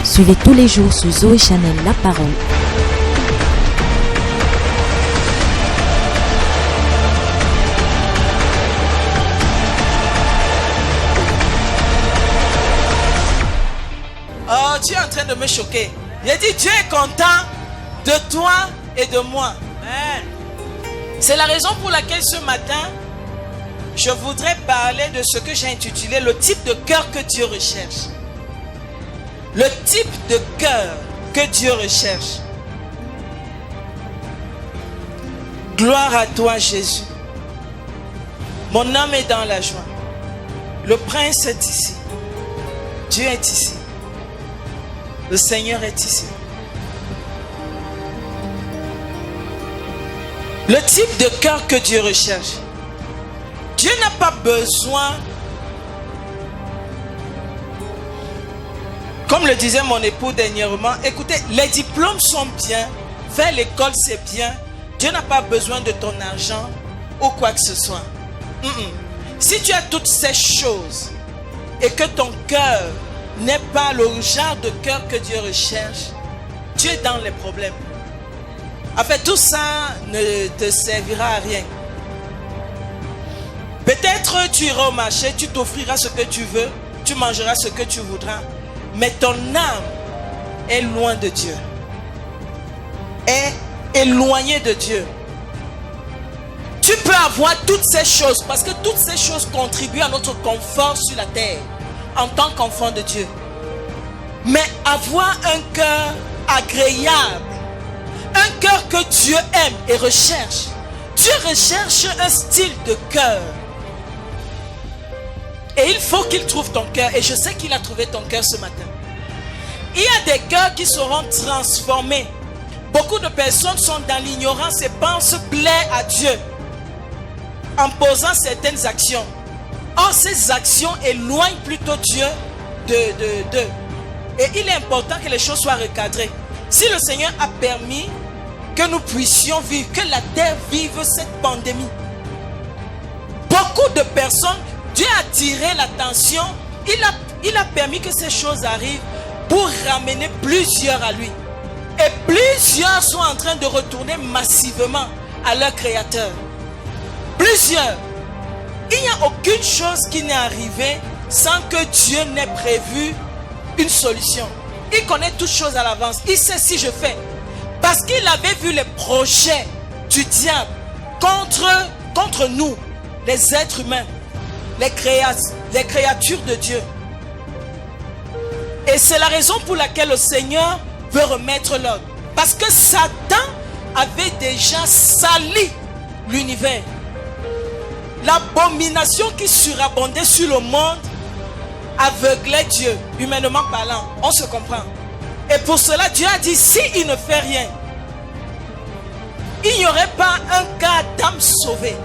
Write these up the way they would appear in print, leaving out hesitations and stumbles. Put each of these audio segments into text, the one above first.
Suivez tous les jours sur Zoé Channel La Parole. Oh, tu es en train de me choquer. J'ai dit, Dieu est content de toi et de moi. C'est la raison pour laquelle ce matin, je voudrais parler de ce que j'ai intitulé le type de cœur que Dieu recherche. Le type de cœur que Dieu recherche. Gloire à toi, Jésus. Mon âme est dans la joie. Le prince est ici. Dieu est ici. Le Seigneur est ici. Le type de cœur que Dieu recherche. Dieu n'a pas besoin, comme le disait mon époux dernièrement, écoutez, les diplômes sont bien, faire l'école c'est bien, Dieu n'a pas besoin de ton argent ou quoi que ce soit. Si tu as toutes ces choses et que ton cœur n'est pas le genre de cœur que Dieu recherche, tu es dans les problèmes. En fait, tout ça ne te servira à rien. Peut-être tu iras au marché, tu t'offriras ce que tu veux, tu mangeras ce que tu voudras, mais ton âme est loin de Dieu, est éloignée de Dieu. Tu peux avoir toutes ces choses parce que toutes ces choses contribuent à notre confort sur la terre en tant qu'enfant de Dieu. Mais avoir un cœur agréable, un cœur que Dieu aime et recherche. Dieu recherche un style de cœur. Et il faut qu'il trouve ton cœur. Et je sais qu'il a trouvé ton cœur ce matin. Il y a des cœurs qui seront transformés. Beaucoup de personnes sont dans l'ignorance et pensent plaire à Dieu en posant certaines actions. Or, ces actions éloignent plutôt Dieu d'eux. Et il est important que les choses soient recadrées. Si le Seigneur a permis que nous puissions vivre, que la terre vive cette pandémie, beaucoup de personnes, Dieu a tiré l'attention, il a permis que ces choses arrivent pour ramener plusieurs à lui. Et plusieurs sont en train de retourner massivement à leur Créateur. Plusieurs. Il n'y a aucune chose qui n'est arrivée sans que Dieu n'ait prévu une solution. Il connaît toutes choses à l'avance. Il sait si je fais. Parce qu'il avait vu les projets du diable contre nous, les êtres humains, les créatures de Dieu. Et c'est la raison pour laquelle le Seigneur veut remettre l'ordre. Parce que Satan avait déjà sali l'univers. L'abomination qui surabondait sur le monde aveuglait Dieu, humainement parlant. On se comprend. Et pour cela, Dieu a dit, s'il ne fait rien, il n'y aurait pas un cas d'âme sauvée.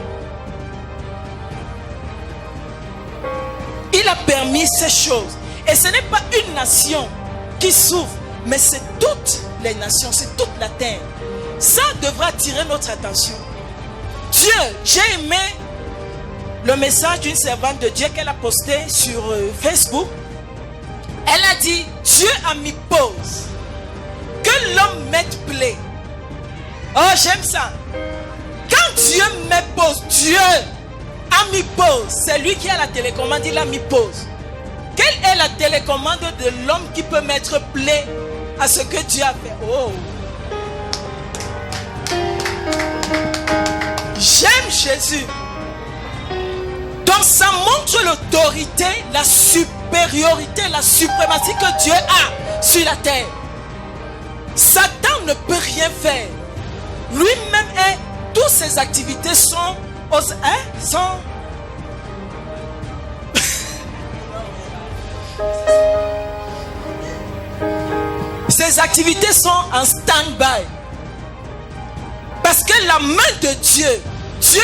Il a permis ces choses. Et ce n'est pas une nation qui souffre, mais c'est toutes les nations, c'est toute la terre. Ça devra attirer notre attention. Dieu, j'ai aimé le message d'une servante de Dieu qu'elle a posté sur Facebook. Elle a dit, Dieu a mis pause. Que l'homme mette play. Oh, j'aime ça. Quand Dieu met pause, Dieu a mis pause. C'est lui qui a la télécommande, il a mis pause. Quelle est la télécommande de l'homme qui peut mettre play à ce que Dieu a fait? Oh. J'aime Jésus. Donc ça montre l'autorité, la supériorité, la suprématie que Dieu a sur la terre. Satan ne peut rien faire. Lui-même est, toutes ses activités sont ses activités sont en stand-by. Parce que la main de Dieu, Dieu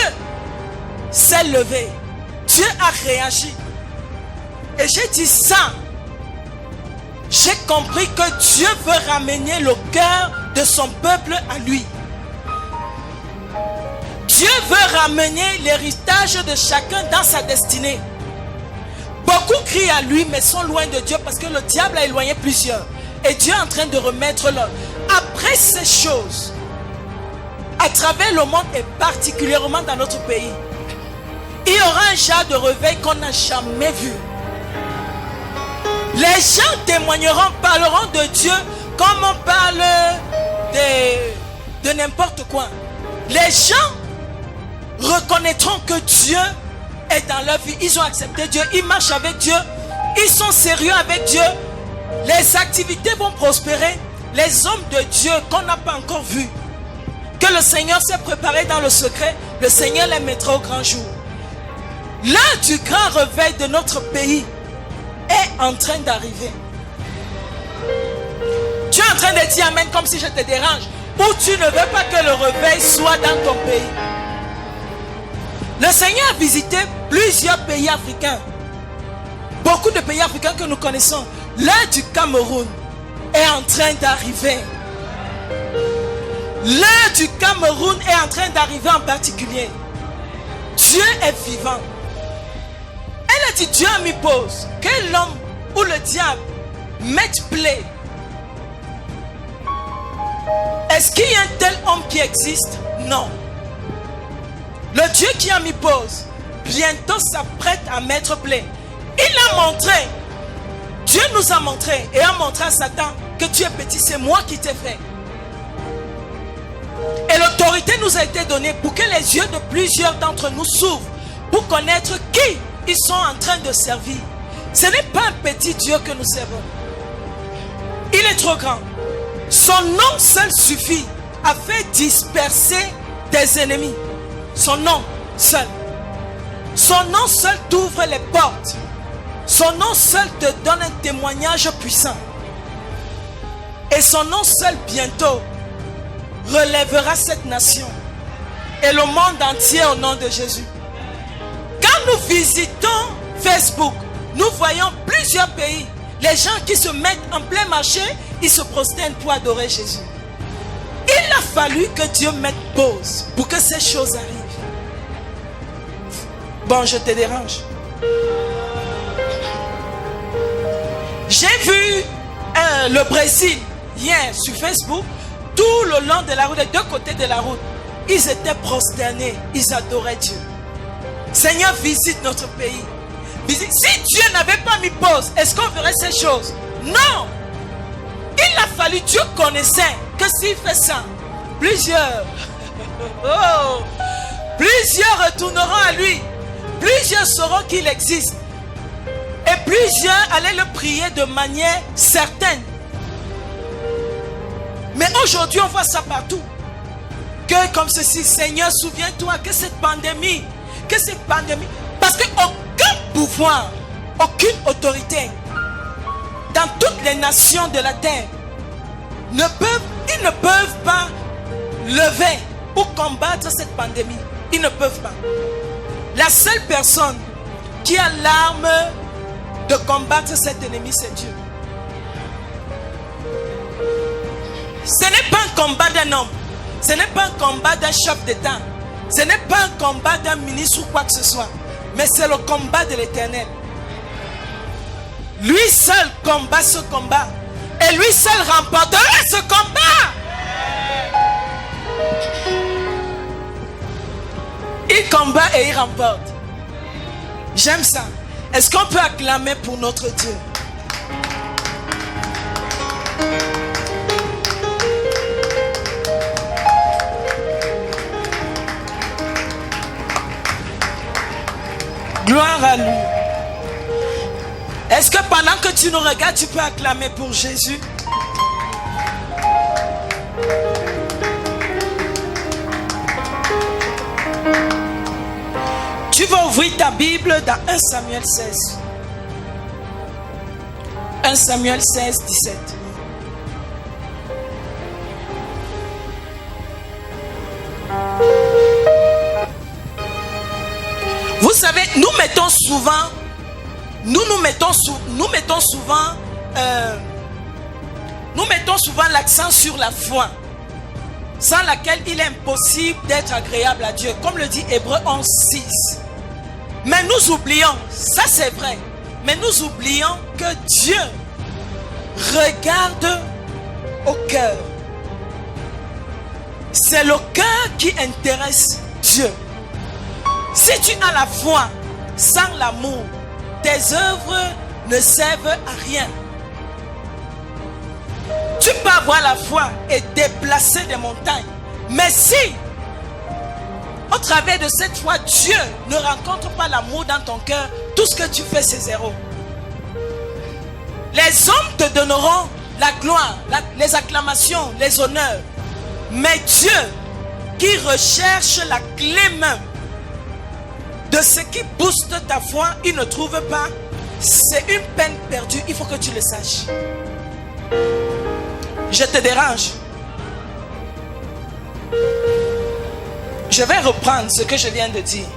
s'est levé. Dieu a réagi. Et j'ai dit ça. J'ai compris que Dieu veut ramener le cœur de son peuple à lui. Dieu veut ramener l'héritage de chacun dans sa destinée. Beaucoup crient à lui mais sont loin de Dieu parce que le diable a éloigné plusieurs. Et Dieu est en train de remettre l'ordre. Après ces choses, à travers le monde et particulièrement dans notre pays, il y aura un genre de réveil qu'on n'a jamais vu. Les gens témoigneront, parleront de Dieu comme on parle de n'importe quoi. Les gens reconnaîtront que Dieu est dans leur vie. Ils ont accepté Dieu, ils marchent avec Dieu, ils sont sérieux avec Dieu. Les activités vont prospérer. Les hommes de Dieu qu'on n'a pas encore vus, que le Seigneur s'est préparé dans le secret, le Seigneur les mettra au grand jour. L'heure du grand réveil de notre pays est en train d'arriver. Tu es en train de dire amen comme si je te dérange, ou tu ne veux pas que le réveil soit dans ton pays. Le Seigneur a visité plusieurs pays africains. Beaucoup de pays africains que nous connaissons. L'heure du Cameroun est en train d'arriver. L'heure du Cameroun est en train d'arriver en particulier. Dieu est vivant. Elle a dit, Dieu a mis pause. Que l'homme ou le diable mette play. Est-ce qu'il y a un tel homme qui existe? Non. Le Dieu qui a mis pause, bientôt s'apprête à mettre play. Il a montré, Dieu nous a montré et a montré à Satan que tu es petit, c'est moi qui t'ai fait. Et l'autorité nous a été donnée pour que les yeux de plusieurs d'entre nous s'ouvrent pour connaître qui ils sont en train de servir. Ce n'est pas un petit Dieu que nous servons. Il est trop grand. Son nom seul suffit à faire disperser des ennemis. Son nom seul. Son nom seul t'ouvre les portes. Son nom seul te donne un témoignage puissant. Et son nom seul bientôt relèvera cette nation et le monde entier au nom de Jésus. Quand nous visitons Facebook, nous voyons plusieurs pays. Les gens qui se mettent en plein marché, ils se prosternent pour adorer Jésus. Il a fallu que Dieu mette pause pour que ces choses arrivent. Bon, je te dérange. J'ai vu le Brésil hier sur Facebook. Tout le long de la route, des deux côtés de la route, ils étaient prosternés, ils adoraient Dieu. Seigneur, visite notre pays. Visite. Si Dieu n'avait pas mis pause, est-ce qu'on verrait ces choses? Non. Il a fallu, Dieu connaissait que s'il fait ça, plusieurs retourneront à lui. Plusieurs sauront qu'il existe. Et plusieurs allaient le prier de manière certaine. Mais aujourd'hui, on voit ça partout. Que comme ceci, Seigneur, souviens-toi que cette pandémie, parce qu'aucun pouvoir, aucune autorité, dans toutes les nations de la terre, ils ne peuvent pas lever ou combattre cette pandémie. Ils ne peuvent pas. La seule personne qui a l'arme de combattre cet ennemi, c'est Dieu. Ce n'est pas un combat d'un homme. Ce n'est pas un combat d'un chef d'État. Ce n'est pas un combat d'un ministre ou quoi que ce soit. Mais c'est le combat de l'Éternel. Lui seul combat ce combat. Et lui seul remportera ce combat. Il combat et il remporte. J'aime ça. Est-ce qu'on peut acclamer pour notre Dieu? Gloire à lui. Est-ce que pendant que tu nous regardes, tu peux acclamer pour Jésus? Tu vas ouvrir ta Bible dans 1 Samuel 16. 1 Samuel 16, 17. Vous savez, nous mettons souvent l'accent sur la foi, sans laquelle il est impossible d'être agréable à Dieu, comme le dit Hébreux 11, 6. Mais nous oublions, ça c'est vrai, mais nous oublions que Dieu regarde au cœur. C'est le cœur qui intéresse Dieu. Si tu as la foi sans l'amour, tes œuvres ne servent à rien. Tu peux avoir la foi et déplacer des montagnes. Mais si, au travers de cette foi, Dieu ne rencontre pas l'amour dans ton cœur, tout ce que tu fais, c'est zéro. Les hommes te donneront la gloire, les acclamations, les honneurs. Mais Dieu, qui recherche la clé même de ce qui booste ta foi, il ne trouve pas. C'est une peine perdue, il faut que tu le saches. Je te dérange. Je vais reprendre ce que je viens de dire.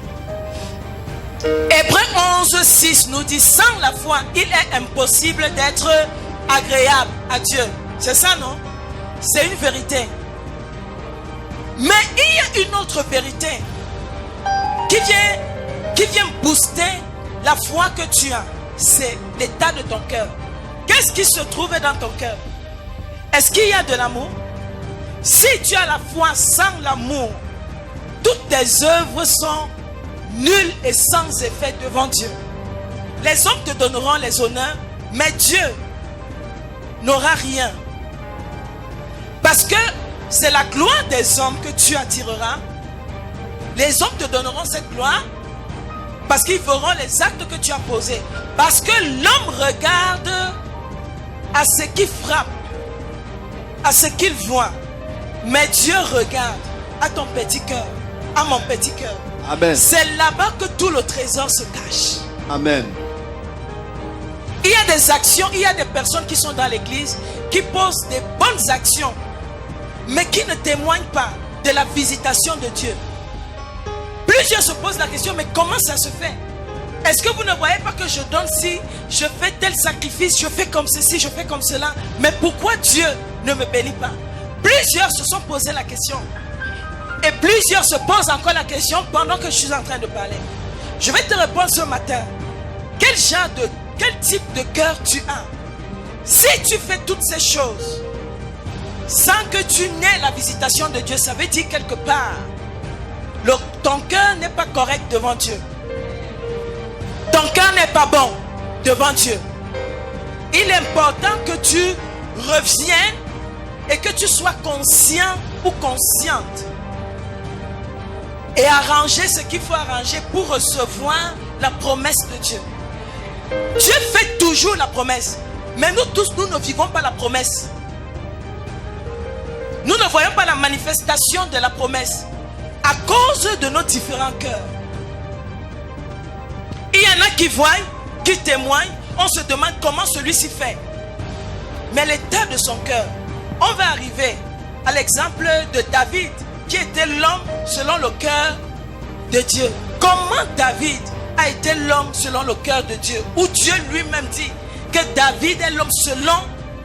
Hébreux 11, 6 nous dit: sans la foi, il est impossible d'être agréable à Dieu. C'est ça, non? C'est une vérité. Mais il y a une autre vérité qui vient booster la foi que tu as. C'est l'état de ton cœur. Qu'est-ce qui se trouve dans ton cœur? Est-ce qu'il y a de l'amour? Si tu as la foi sans l'amour, toutes tes œuvres sont nulles et sans effet devant Dieu. Les hommes te donneront les honneurs, mais Dieu n'aura rien. Parce que c'est la gloire des hommes que tu attireras. Les hommes te donneront cette gloire parce qu'ils feront les actes que tu as posés. Parce que l'homme regarde à ce qui frappe, à ce qu'il voit. Mais Dieu regarde à ton petit cœur, à mon petit cœur. Amen. C'est là-bas que tout le trésor se cache. Amen. Il y a des actions, il y a des personnes qui sont dans l'église, qui posent des bonnes actions, mais qui ne témoignent pas de la visitation de Dieu. Plusieurs se posent la question: mais comment ça se fait? Est-ce que vous ne voyez pas que je donne si je fais tel sacrifice, je fais comme ceci, je fais comme cela, mais pourquoi Dieu ne me bénit pas? Plusieurs se sont posé la question. Et plusieurs se posent encore la question pendant que je suis en train de parler. Je vais te répondre ce matin. Quel type de cœur tu as? Si tu fais toutes ces choses sans que tu n'aies la visitation de Dieu, ça veut dire quelque part ton cœur n'est pas correct devant Dieu. Ton cœur n'est pas bon devant Dieu. Il est important que tu reviennes et que tu sois conscient ou consciente et arranger ce qu'il faut arranger pour recevoir la promesse de Dieu. Dieu fait toujours la promesse, mais nous tous, nous ne vivons pas la promesse. Nous ne voyons pas la manifestation de la promesse à cause de nos différents cœurs. Il y en a qui voient, qui témoignent. On se demande comment celui-ci fait. Mais l'état de son cœur. On va arriver à l'exemple de David, qui était l'homme selon le cœur de Dieu. Comment David a été l'homme selon le cœur de Dieu? Où Dieu lui-même dit que David est l'homme selon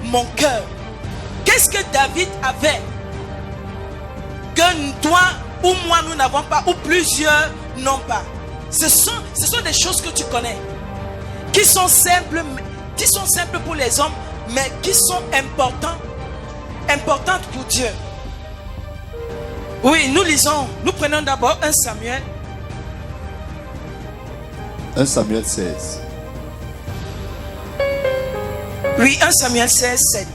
mon cœur. Qu'est-ce que David avait que toi ou moi nous n'avons pas, ou plusieurs n'ont pas? Ce sont des choses que tu connais, qui sont simples pour les hommes, mais qui sont importantes pour Dieu. Oui, nous prenons d'abord 1 Samuel. 1 Samuel 16. Oui, 1 Samuel 16, 7.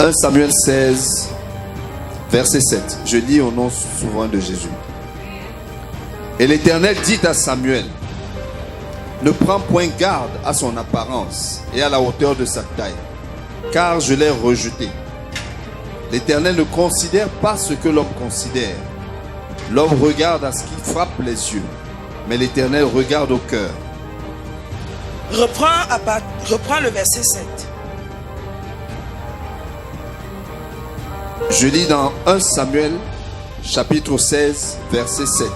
« 1 Samuel 16, verset 7. Je lis au nom souverain de Jésus. Et l'Éternel dit à Samuel: ne prends point garde à son apparence et à la hauteur de sa taille, car je l'ai rejeté. L'Éternel ne considère pas ce que l'homme considère. L'homme regarde à ce qui frappe les yeux, mais l'Éternel regarde au cœur. » Reprends le verset 7. Je lis dans 1 Samuel, chapitre 16, verset 7.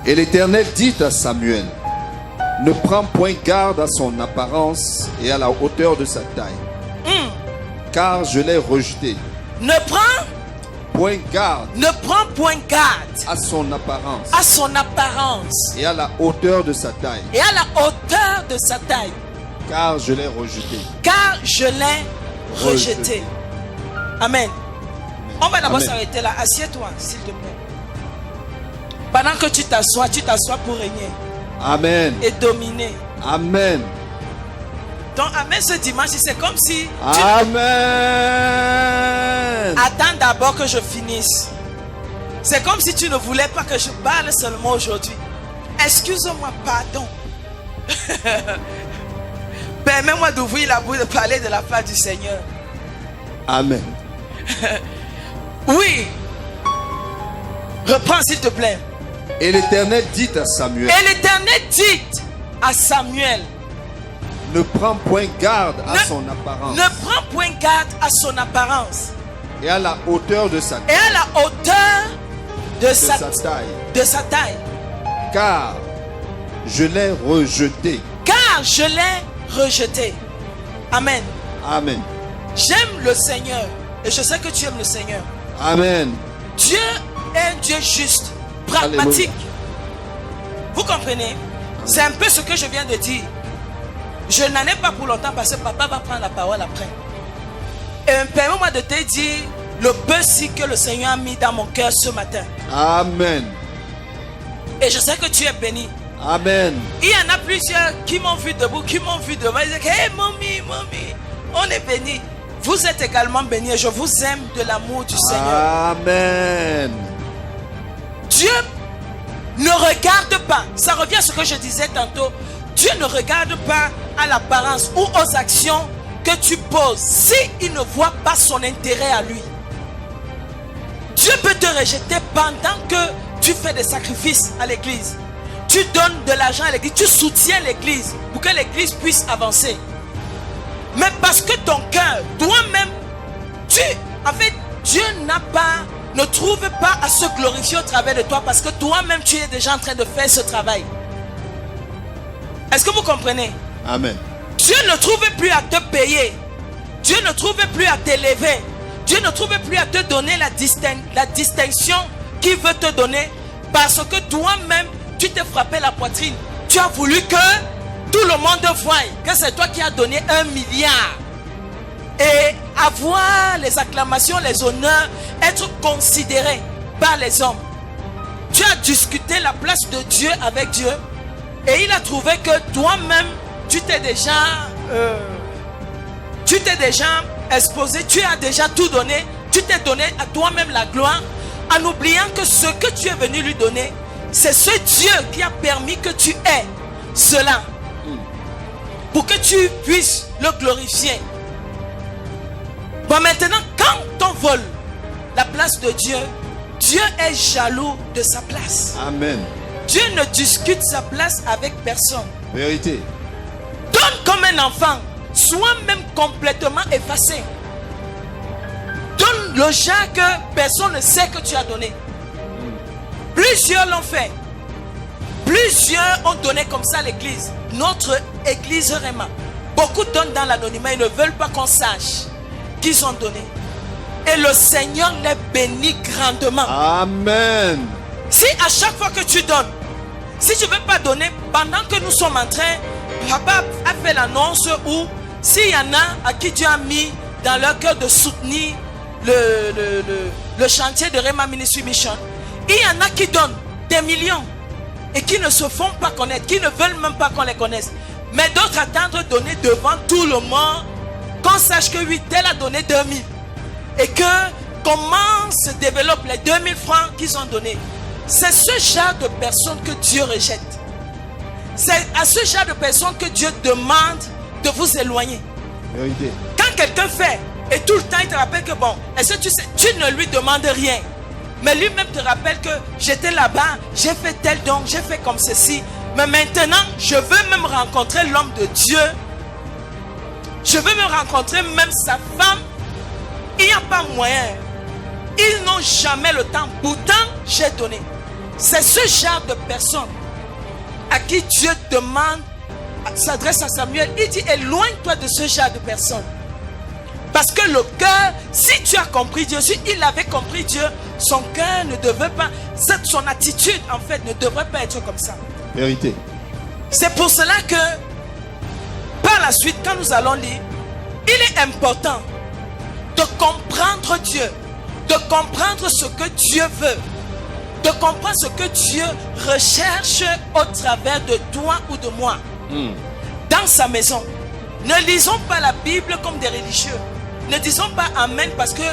Et l'Éternel dit à Samuel: ne prends point garde à son apparence et à la hauteur de sa taille, car je l'ai rejeté. Ne prends point garde Ne prends point garde à son apparence à son apparence et à la hauteur de sa taille, et à la hauteur de sa taille, car je l'ai rejeté. car je l'ai rejeté. Amen. On va d'abord Amen. s'arrêter là. Assieds-toi, s'il te plaît. Pendant que tu t'assois pour régner Amen. et dominer. Amen. Donc, amen, ce dimanche, c'est comme si tu Amen. attends d'abord que je finisse. C'est comme si tu ne voulais pas que je parle seulement aujourd'hui. Excuse-moi, pardon. Permets-moi d'ouvrir la bouche de parler de la part du Seigneur. Amen. Oui. Reprends, s'il te plaît. Et l'Éternel dit à Samuel, Et l'Éternel dit à Samuel, ne prends point garde à son apparence ne prends point garde à son apparence et à la hauteur de sa et taille, à la hauteur de sa taille, car je l'ai rejeté. car je l'ai rejeté. Amen. Amen. J'aime le Seigneur et je sais que tu aimes le Seigneur. Amen. Dieu est un Dieu juste, pragmatique. Vous comprenez? C'est un peu ce que je viens de dire. Je n'en ai pas pour longtemps parce que papa va prendre la parole après. Et permets-moi de te dire le petit que le Seigneur a mis dans mon cœur ce matin. Amen. Et je sais que tu es béni. Amen. Il y en a plusieurs qui m'ont vu debout, qui m'ont vu devant. Ils disent, hey, mommy, on est béni. Vous êtes également bénis et je vous aime de l'amour du Seigneur. Amen. Dieu ne regarde pas. Ça revient à ce que je disais tantôt. Dieu ne regarde pas à l'apparence ou aux actions que tu poses s'il ne voit pas son intérêt à lui. Dieu peut te rejeter pendant que tu fais des sacrifices à l'église. Tu donnes de l'argent à l'église, tu soutiens l'église pour que l'église puisse avancer. Mais parce que ton cœur, toi-même, Dieu ne trouve pas à se glorifier au travers de toi parce que toi-même tu es déjà en train de faire ce travail. Est-ce que vous comprenez? Amen. Dieu ne trouve plus à te payer. Dieu ne trouve plus à t'élever. Dieu ne trouve plus à te donner la distinction qu'il veut te donner parce que toi-même tu t'es frappé la poitrine. Tu as voulu que tout le monde voie que c'est toi qui as donné 1 milliard. Et avoir les acclamations, les honneurs, être considéré par les hommes. Tu as discuté la place de Dieu avec Dieu. Et il a trouvé que toi-même, tu t'es déjà exposé, tu as déjà tout donné. Tu t'es donné à toi-même la gloire en oubliant que ce que tu es venu lui donner, c'est ce Dieu qui a permis que tu aies cela. Pour que tu puisses le glorifier. Bon, maintenant, quand on vole la place de Dieu, Dieu est jaloux de sa place. Amen. Dieu ne discute sa place avec personne. Vérité. Donne comme un enfant. Sois même complètement effacé. Donne le genre que personne ne sait que tu as donné. Plusieurs l'ont fait. Plusieurs ont donné comme ça à l'église. Notre église Réma. Beaucoup donnent dans l'anonymat. Ils ne veulent pas qu'on sache qu'ils ont donné. Et le Seigneur les bénit grandement. Amen. Si à chaque fois que tu donnes, si tu ne veux pas donner, pendant que nous sommes en train, papa a fait l'annonce où s'il y en a à qui Dieu a mis dans leur cœur de soutenir le chantier de Réma Ministry Mission, il y en a qui donnent des millions et qui ne se font pas connaître, qui ne veulent même pas qu'on les connaisse. Mais d'autres attendent de donner devant tout le monde, qu'on sache que oui, tel a donné 2000. Et que comment se développent les 2000 francs qu'ils ont donnés. C'est ce genre de personnes que Dieu rejette. C'est à ce genre de personnes que Dieu demande de vous éloigner. Vérité. Quand quelqu'un fait, et tout le temps il te rappelle que bon, est-ce que tu sais, tu ne lui demandes rien. Mais lui-même te rappelle que j'étais là-bas, j'ai fait tel don, j'ai fait comme ceci. Mais maintenant, je veux même rencontrer l'homme de Dieu. Je veux me rencontrer même sa femme. Il n'y a pas moyen. Ils n'ont jamais le temps. Pourtant, j'ai donné. C'est ce genre de personne à qui Dieu demande, s'adresse à Samuel. Il dit, éloigne-toi de ce genre de personnes. Parce que le cœur, si tu as compris Dieu, si il avait compris Dieu, son cœur ne devrait pas, son attitude en fait ne devrait pas être comme ça. Vérité. C'est pour cela que par la suite, quand nous allons lire, il est important de comprendre Dieu, de comprendre ce que Dieu veut, de comprendre ce que Dieu recherche au travers de toi ou de moi, dans sa maison. Ne lisons pas la Bible comme des religieux. Ne disons pas Amen parce que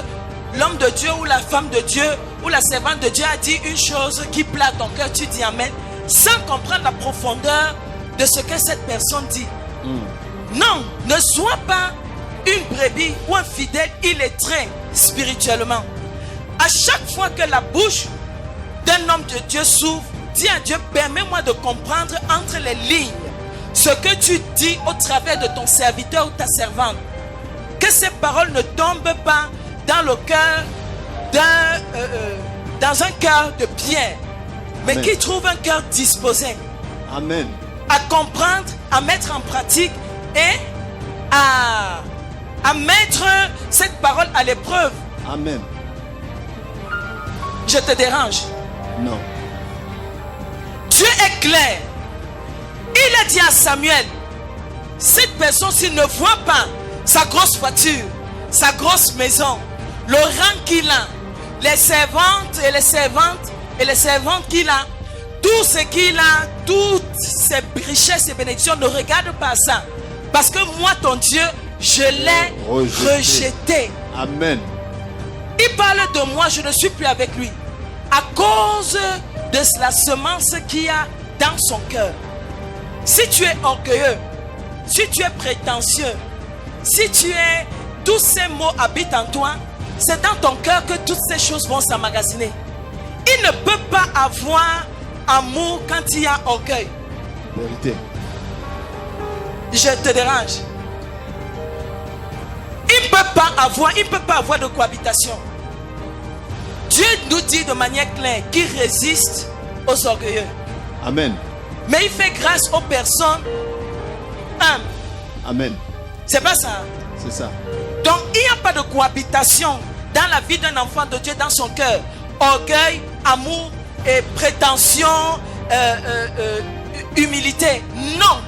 l'homme de Dieu ou la femme de Dieu ou la servante de Dieu a dit une chose qui plaît à ton cœur, tu dis Amen, sans comprendre la profondeur de ce que cette personne dit. Non, ne sois pas une brebis ou un fidèle illettré spirituellement. À chaque fois que la bouche d'un homme de Dieu s'ouvre, dis à Dieu, permets-moi de comprendre entre les lignes ce que tu dis au travers de ton serviteur ou ta servante. Que ces paroles ne tombent pas dans le cœur dans un cœur de pierre, mais Amen. qui trouve un cœur disposé Amen. à comprendre, à mettre en pratique et à mettre cette parole à l'épreuve. Amen. Je te dérange? Non. Dieu est clair. Il a dit à Samuel, cette personne s'il ne voit pas sa grosse voiture, sa grosse maison, le rang qu'il a, les servantes et les servantes qu'il a, tout ce qu'il a, toutes ses richesses et bénédictions, ne regarde pas ça. Parce que moi, ton Dieu, je l'ai rejeté. Amen. Il parle de moi, je ne suis plus avec lui. À cause de la semence qu'il y a dans son cœur. Si tu es orgueilleux, si tu es prétentieux, si tu es, tous ces mots habitent en toi, c'est dans ton cœur que toutes ces choses vont s'emmagasiner. Il ne peut pas avoir amour quand il y a orgueil. Vérité. Je te dérange. Il ne peut pas avoir de cohabitation. Dieu nous dit de manière claire qu'il résiste aux orgueilleux. Amen. Mais il fait grâce aux personnes humbles. Amen. C'est pas ça. C'est ça. Donc il n'y a pas de cohabitation dans la vie d'un enfant de Dieu, dans son cœur. Orgueil, amour et prétention, humilité. Non.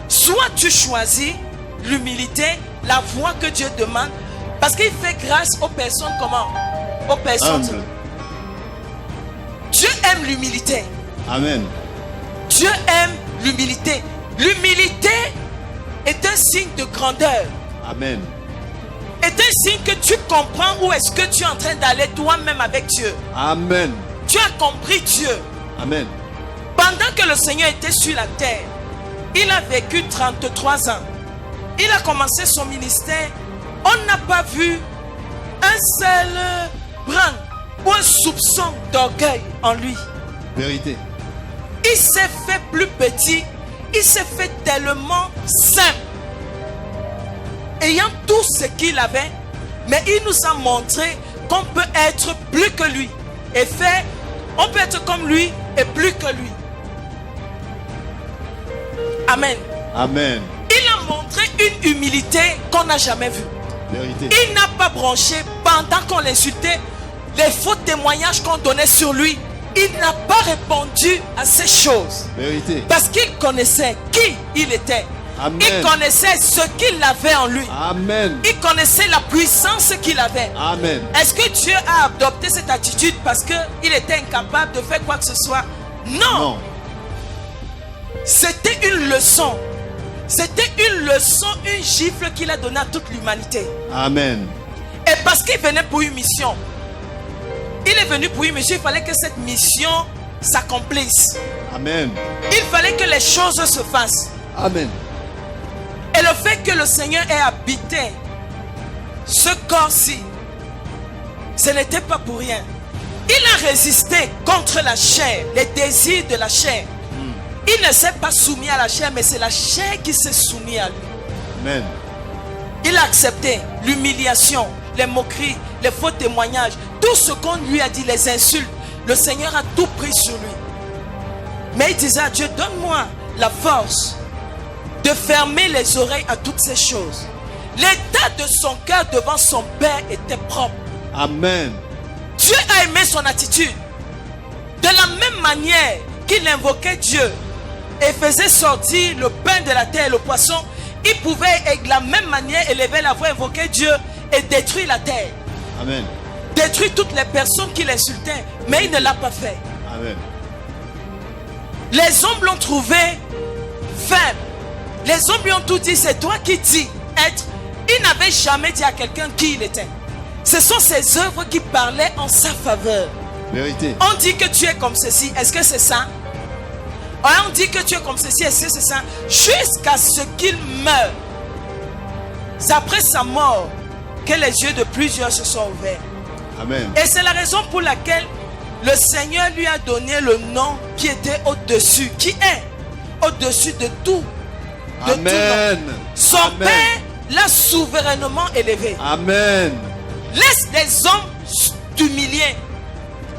Soit tu choisis l'humilité, la voie que Dieu demande, parce qu'il fait grâce aux personnes comment? Aux personnes. Humble. Dieu aime l'humilité. Amen. Dieu aime l'humilité. L'humilité est un signe de grandeur. Amen. Est un signe que tu comprends où est-ce que tu es en train d'aller toi-même avec Dieu. Amen. Tu as compris Dieu. Amen. Pendant que le Seigneur était sur la terre, il a vécu 33 ans. Il a commencé son ministère. On n'a pas vu un seul brin ou un soupçon d'orgueil en lui. Vérité. Il s'est fait plus petit. Il s'est fait tellement simple. Ayant tout ce qu'il avait, mais il nous a montré qu'on peut être plus que lui. Et faire, on peut être comme lui et plus que lui. Amen. Amen. Il a montré une humilité qu'on n'a jamais vue. Vérité. Il n'a pas branché pendant qu'on l'insultait les faux témoignages qu'on donnait sur lui. Il n'a pas répondu à ces choses. Vérité. Parce qu'il connaissait qui il était. Amen. Il connaissait ce qu'il avait en lui. Amen. Il connaissait la puissance qu'il avait. Amen. Est-ce que Dieu a adopté cette attitude parce qu'il était incapable de faire quoi que ce soit? Non. Non. C'était une leçon. C'était une leçon, une gifle qu'il a donnée à toute l'humanité. Amen. Et parce qu'il venait pour une mission. Il est venu pour une mission. Il fallait que cette mission s'accomplisse. Amen. Il fallait que les choses se fassent. Amen. Et le fait que le Seigneur ait habité ce corps-ci, ce n'était pas pour rien. Il a résisté contre la chair, les désirs de la chair. Il ne s'est pas soumis à la chair, mais c'est la chair qui s'est soumise à lui. Amen. Il a accepté l'humiliation, les moqueries, les faux témoignages, tout ce qu'on lui a dit, les insultes. Le Seigneur a tout pris sur lui. Mais il disait à Dieu, donne-moi la force de fermer les oreilles à toutes ces choses. l'état de son cœur devant son Père était propre. Amen. Dieu a aimé son attitude. De la même manière qu'il invoquait Dieu et faisait sortir le pain de la terre et le poisson, il pouvait de la même manière élever la voix, invoquer Dieu et détruire la terre. Amen. Détruire toutes les personnes qui l'insultaient. Mais il ne l'a pas fait. Amen. Les hommes l'ont trouvé faible. Les hommes lui ont tout dit. C'est toi qui dis être. Il n'avait jamais dit à quelqu'un qui il était. Ce sont ses œuvres qui parlaient en sa faveur. Vérité. On dit que tu es comme ceci. Est-ce que c'est ça? On dit que tu es comme ceci. Est-ce que c'est ça? Jusqu'à ce qu'il meure. C'est après sa mort que les yeux de plusieurs se sont ouverts. Amen. Et c'est la raison pour laquelle le Seigneur lui a donné le nom qui était au-dessus, qui est au-dessus de tout. De Amen. tout nom. Son Amen. Père l'a souverainement élevé. Amen. Laisse les hommes t'humilier.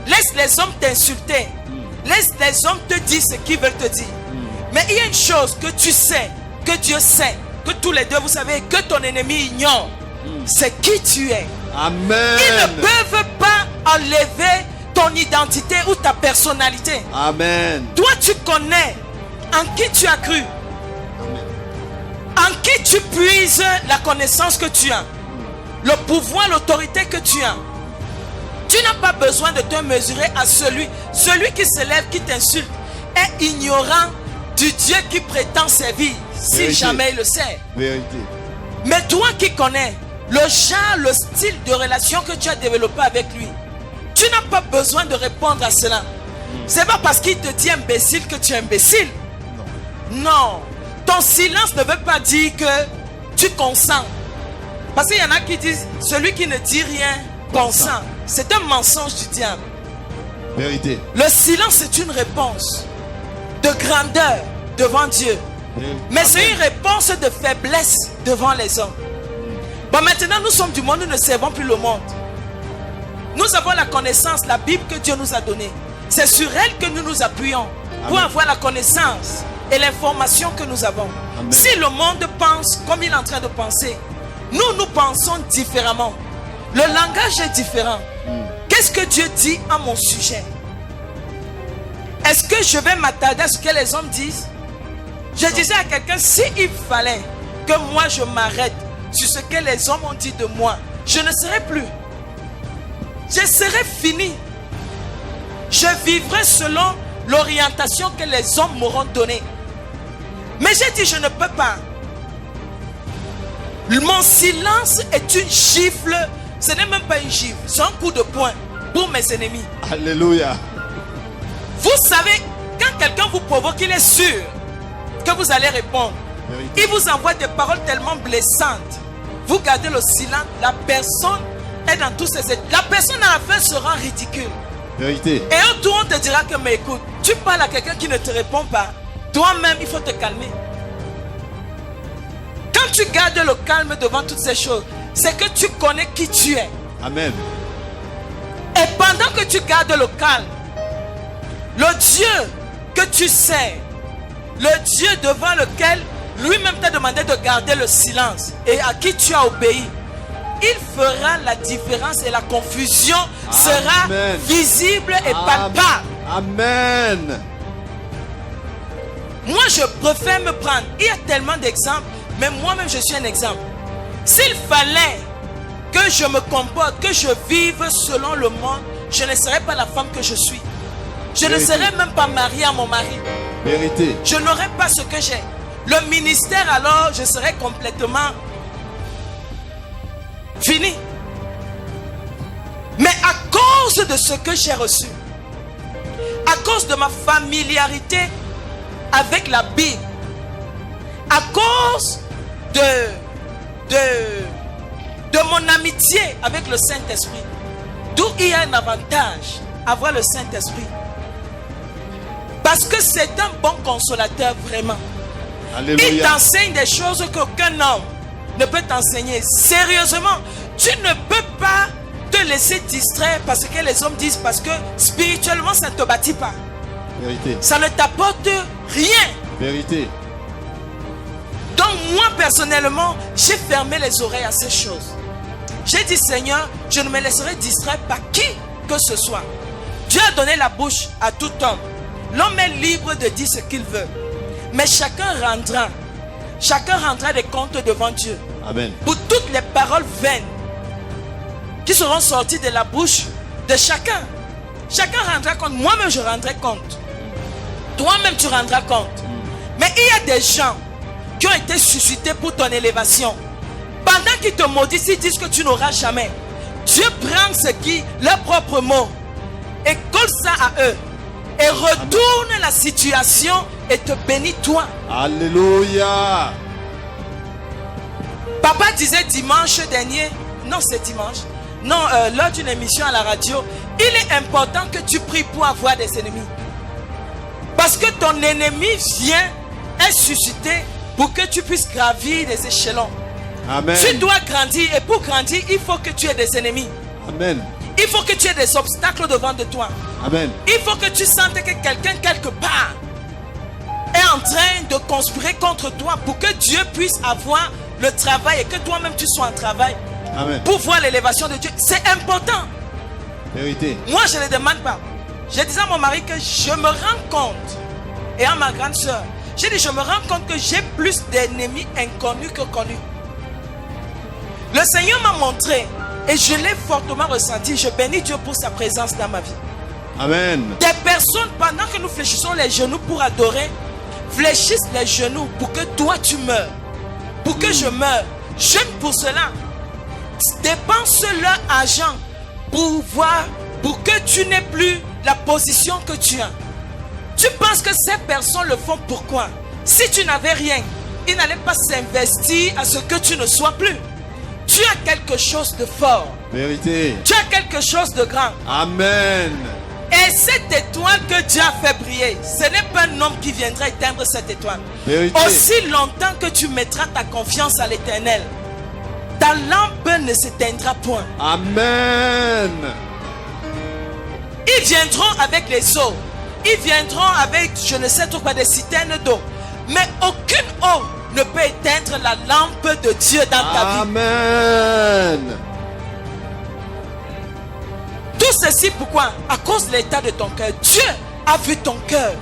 Laisse les hommes t'insulter. Laisse les hommes te dire ce qu'ils veulent te dire. Mais il y a une chose que tu sais, que Dieu sait, que tous les deux vous savez, que ton ennemi ignore. C'est qui tu es. Amen. Ils ne peuvent pas enlever ton identité ou ta personnalité. Amen. Toi, tu connais en qui tu as cru. En qui tu puises la connaissance que tu as. Le pouvoir, l'autorité que tu as. Tu n'as pas besoin de te mesurer à celui qui s'élève, qui t'insulte, est ignorant du Dieu qui prétend servir, si Vérité. jamais il le sait. Vérité. Mais toi qui connais le genre, le style de relation que tu as développé avec lui, tu n'as pas besoin de répondre à cela. C'est pas parce qu'il te dit imbécile que tu es imbécile. Non. Ton silence ne veut pas dire que tu consens. Parce qu'il y en a qui disent celui qui ne dit rien consent. C'est un mensonge du diable. Vérité. Le silence c'est une réponse de grandeur devant Dieu. Mais c'est une réponse de faiblesse devant les hommes. Bon, maintenant nous sommes du monde, nous ne servons plus le monde. Nous avons la connaissance, la Bible que Dieu nous a donnée. C'est sur elle que nous nous appuyons pour avoir la connaissance et l'information que nous avons. Amen. Si le monde pense comme il est en train de penser, nous pensons différemment. Le langage est différent. Qu'est-ce que Dieu dit à mon sujet? Est-ce que je vais m'attarder à ce que les hommes disent? Je disais à quelqu'un, s'il fallait que moi je m'arrête sur ce que les hommes ont dit de moi, je ne serai plus. Je serai fini. Je vivrai selon l'orientation que les hommes m'auront donnée. Mais j'ai dit, je ne peux pas. Mon silence est une gifle. Ce n'est même pas une gifle, c'est un coup de poing pour mes ennemis. Alléluia. Vous savez, quand quelqu'un vous provoque, il est sûr que vous allez répondre. Vérité. Il vous envoie des paroles tellement blessantes. Vous gardez le silence. La personne est dans tous ses états. La personne à la fin se rend ridicule. Vérité. Et autour, on te dira que, mais écoute, tu parles à quelqu'un qui ne te répond pas. Toi-même, il faut te calmer. Quand tu gardes le calme devant toutes ces choses, c'est que tu connais qui tu es. Amen. Et pendant que tu gardes le calme, le Dieu que tu sais, le Dieu devant lequel lui-même t'a demandé de garder le silence et à qui tu as obéi, il fera la différence et la confusion sera Amen. visible et palpable. Amen. Moi, je préfère me prendre. Il y a tellement d'exemples, mais moi-même, je suis un exemple. S'il fallait que je me comporte, que je vive selon le monde, je ne serais pas la femme que je suis. Je ne Vérité. serais même pas mariée à mon mari. Vérité. Je n'aurais pas ce que j'ai. Le ministère, alors, je serais complètement fini. Mais à cause de ce que j'ai reçu, à cause de ma familiarité avec la Bible, à cause de mon amitié avec le Saint-Esprit, d'où il y a un avantage à avoir le Saint-Esprit. Parce que c'est un bon consolateur vraiment. Il Alléluia. t'enseigne des choses qu'aucun homme ne peut t'enseigner. Sérieusement, tu ne peux pas te laisser distraire parce que les hommes disent, parce que spirituellement ça ne te bâtit pas. Vérité. Ça ne t'apporte rien. Vérité. Donc moi, personnellement, j'ai fermé les oreilles à ces choses. J'ai dit, Seigneur, je ne me laisserai distraire par qui que ce soit. Dieu a donné la bouche à tout homme. L'homme est libre de dire ce qu'il veut. Mais chacun rendra des comptes devant Dieu. Amen. Pour toutes les paroles vaines qui seront sorties de la bouche de chacun. Chacun rendra compte. Moi-même, je rendrai compte. Toi-même, tu rendras compte. Mais il y a des gens qui ont été suscités pour ton élévation. Pendant qu'ils te maudissent, ils disent que tu n'auras jamais. Dieu prend ce qui, leurs propres mots, et colle ça à eux. Et retourne la situation et te bénit toi. Alléluia. Papa disait dimanche dernier, non c'est dimanche, non, lors d'une émission à la radio, il est important que tu pries pour avoir des ennemis. Parce que ton ennemi vient est suscité pour que tu puisses gravir des échelons. Amen. Tu dois grandir et pour grandir, il faut que tu aies des ennemis. Amen. Il faut que tu aies des obstacles devant de toi. Amen. Il faut que tu sentes que quelqu'un quelque part est en train de conspirer contre toi pour que Dieu puisse avoir le travail et que toi-même tu sois en travail. Amen. Pour voir l'élévation de Dieu. C'est important. Vérité. Moi je ne le demande pas. Je disais à mon mari que je me rends compte, et à ma grande soeur, j'ai dit je me rends compte que j'ai plus d'ennemis inconnus que connus. Le Seigneur m'a montré et je l'ai fortement ressenti. Je bénis Dieu pour sa présence dans ma vie. Amen. Des personnes, pendant que nous fléchissons les genoux pour adorer, fléchissent les genoux pour que toi tu meurs, pour que je meure. Jeûne pour cela. Dépense leur argent pour voir, pour que tu n'aies plus la position que tu as. Tu penses que ces personnes le font pourquoi? Si tu n'avais rien, ils n'allaient pas s'investir à ce que tu ne sois plus. Tu as quelque chose de fort. Vérité. Tu as quelque chose de grand. Amen. Et cette étoile que Dieu a fait briller, ce n'est pas un homme qui viendra éteindre cette étoile. Vérité. Aussi longtemps que tu mettras ta confiance à l'Éternel, ta lampe ne s'éteindra point. Amen. Ils viendront avec les eaux. Ils viendront avec je ne sais trop quoi, des citernes d'eau. Mais aucune eau ne peut éteindre la lampe de Dieu dans ta vie. Amen. Tout ceci pourquoi? À cause de l'état de ton cœur. Dieu a vu ton cœur.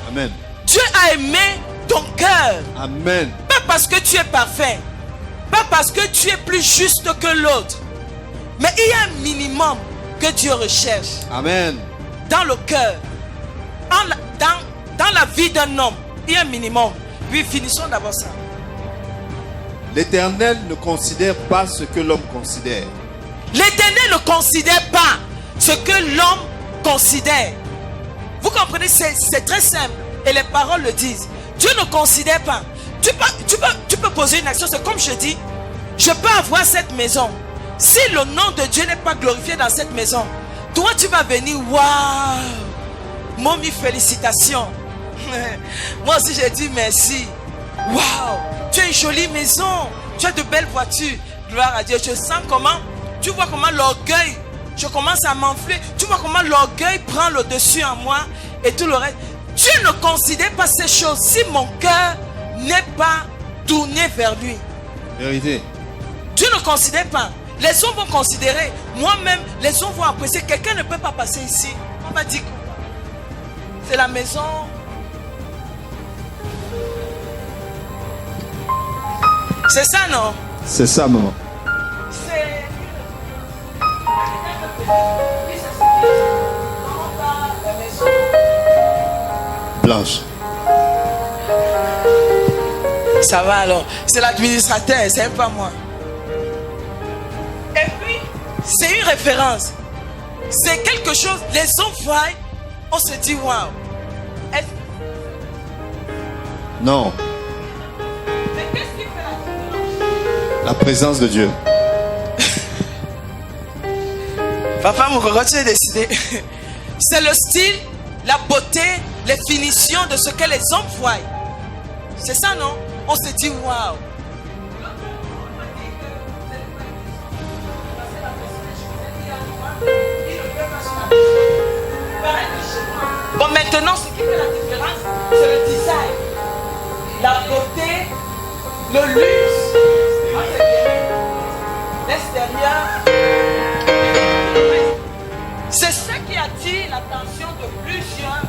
Amen. Dieu a aimé ton cœur. Amen. Pas parce que tu es parfait. Pas parce que tu es plus juste que l'autre. Mais il y a un minimum que Dieu recherche. Amen. Dans le cœur. Dans la vie d'un homme. Il y a un minimum. Puis finissons d'abord ça. L'Éternel ne considère pas ce que l'homme considère. L'Éternel ne considère pas ce que l'homme considère. Vous comprenez, c'est très simple. Et les paroles le disent. Dieu ne considère pas. Tu peux poser une action. C'est comme je dis. Je peux avoir cette maison. Si le nom de Dieu n'est pas glorifié dans cette maison, toi tu vas venir. Waouh! Mommy, félicitations. Moi aussi j'ai dit merci. Waouh! Tu as une jolie maison. Tu as de belles voitures. Gloire à Dieu. Je sens comment. Tu vois comment l'orgueil. Je commence à m'enfler. Tu vois comment l'orgueil prend le dessus en moi. Et tout le reste. Dieu ne considère pas ces choses si mon cœur n'est pas tourné vers lui. Vérité. Dieu ne considère pas. Les hommes vont considérer. Moi-même, les hommes vont apprécier. Quelqu'un ne peut pas passer ici. On va dire c'est la maison. C'est ça, non? C'est ça, maman. C'est... Blanche. Ça va alors. C'est l'administrateur, c'est pas moi. Et puis, c'est une référence. C'est quelque chose, les hommes voient, on se dit waouh. Non. Mais qu'est-ce qui fait la différence? La présence de Dieu. Papa, mon coco, tu es décidé. C'est le style, la beauté, les finitions de ce que les hommes voient. C'est ça, non? On se dit waouh. Bon, maintenant, ce qui fait la différence, c'est le design, la beauté le luxe l'extérieur, c'est ce qui attire l'attention de plusieurs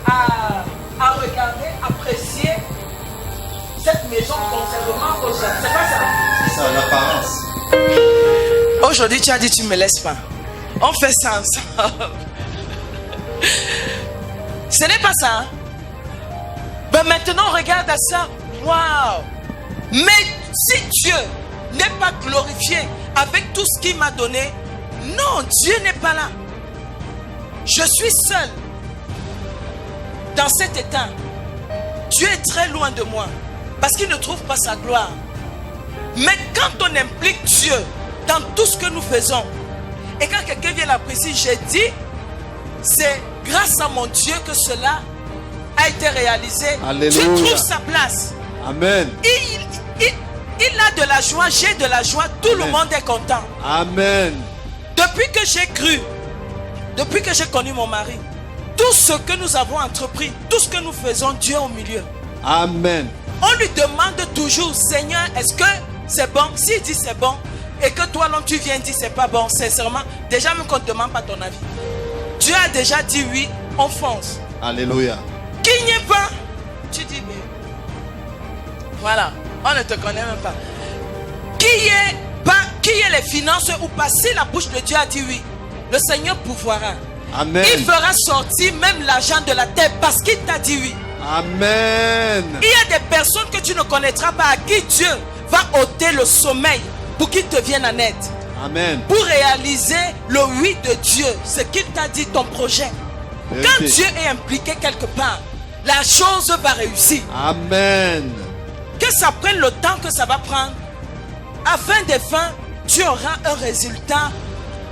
à regarder, apprécier cette maison contrairement aux autres. C'est pas ça. C'est ça, l'apparence. Aujourd'hui, tu as dit tu ne me laisses pas. On fait ça ensemble. Ce n'est pas ça. Hein? Ben maintenant, regarde à ça. Waouh! Mais si Dieu n'est pas glorifié avec tout ce qu'il m'a donné, non, Dieu n'est pas là. Je suis seul dans cet état. Dieu est très loin de moi parce qu'il ne trouve pas sa gloire. Mais quand on implique Dieu dans tout ce que nous faisons, et quand quelqu'un vient l'apprécier, j'ai dit, c'est grâce à mon Dieu que cela a été réalisé. Alléluia. Dieu trouve sa place. Amen. Il a de la joie, j'ai de la joie, tout Amen. le monde est content. Amen. Depuis que j'ai cru, depuis que j'ai connu mon mari, tout ce que nous avons entrepris, tout ce que nous faisons, Dieu est au milieu. Amen. On lui demande toujours, Seigneur, est-ce que c'est bon? S'il dit c'est bon, et que toi, l'homme, tu viens dire c'est pas bon, sincèrement, déjà même qu'on ne demande pas ton avis. Dieu a déjà dit oui, on fonce. Alléluia. Qui n'y est pas? Tu dis, mais voilà, on ne te connaît même pas. Qui est les finances ou pas? Si la bouche de Dieu a dit oui, le Seigneur pourvoira. Amen. Il fera sortir même l'argent de la terre parce qu'il t'a dit oui. Amen. Il y a des personnes que tu ne connaîtras pas à qui Dieu va ôter le sommeil pour qu'ils te viennent en aide. Amen. Pour réaliser le oui de Dieu, ce qu'il t'a dit, ton projet. Quand Dieu est impliqué quelque part, la chose va réussir. Amen. Que ça prenne le temps que ça va prendre, à fin des fins, tu auras un résultat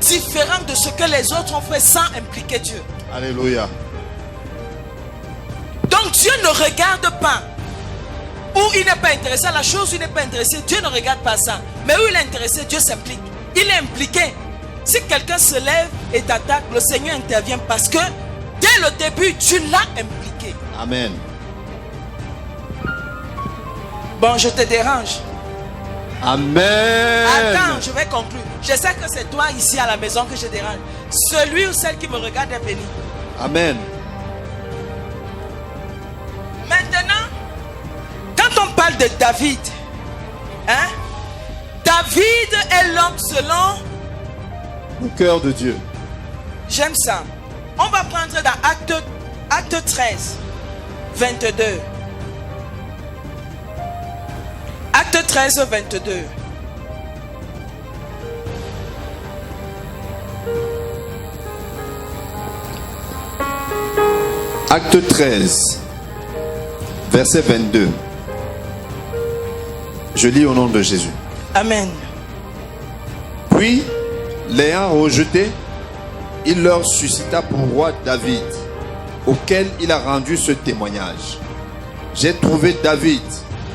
différent de ce que les autres ont fait sans impliquer Dieu. Alléluia. Donc Dieu ne regarde pas où il n'est pas intéressé à la chose, où il n'est pas intéressé. Dieu ne regarde pas ça. Mais où il est intéressé, Dieu s'implique. Il est impliqué. Si quelqu'un se lève et t'attaque, le Seigneur intervient parce que dès le début, tu l'as impliqué. Amen. Bon, je te dérange. Amen. Attends, je vais conclure. Je sais que c'est toi ici à la maison que je dérange. Celui ou celle qui me regarde est béni. Amen. Maintenant, quand on parle de David, hein, David est l'homme selon Le cœur de Dieu. J'aime ça. On va prendre dans Acte 13, 22. Acte 13, 22. Acte 13, verset 22. Je lis au nom de Jésus. Amen. Puis, l'ayant rejeté, il leur suscita pour roi David, auquel il a rendu ce témoignage. J'ai trouvé David,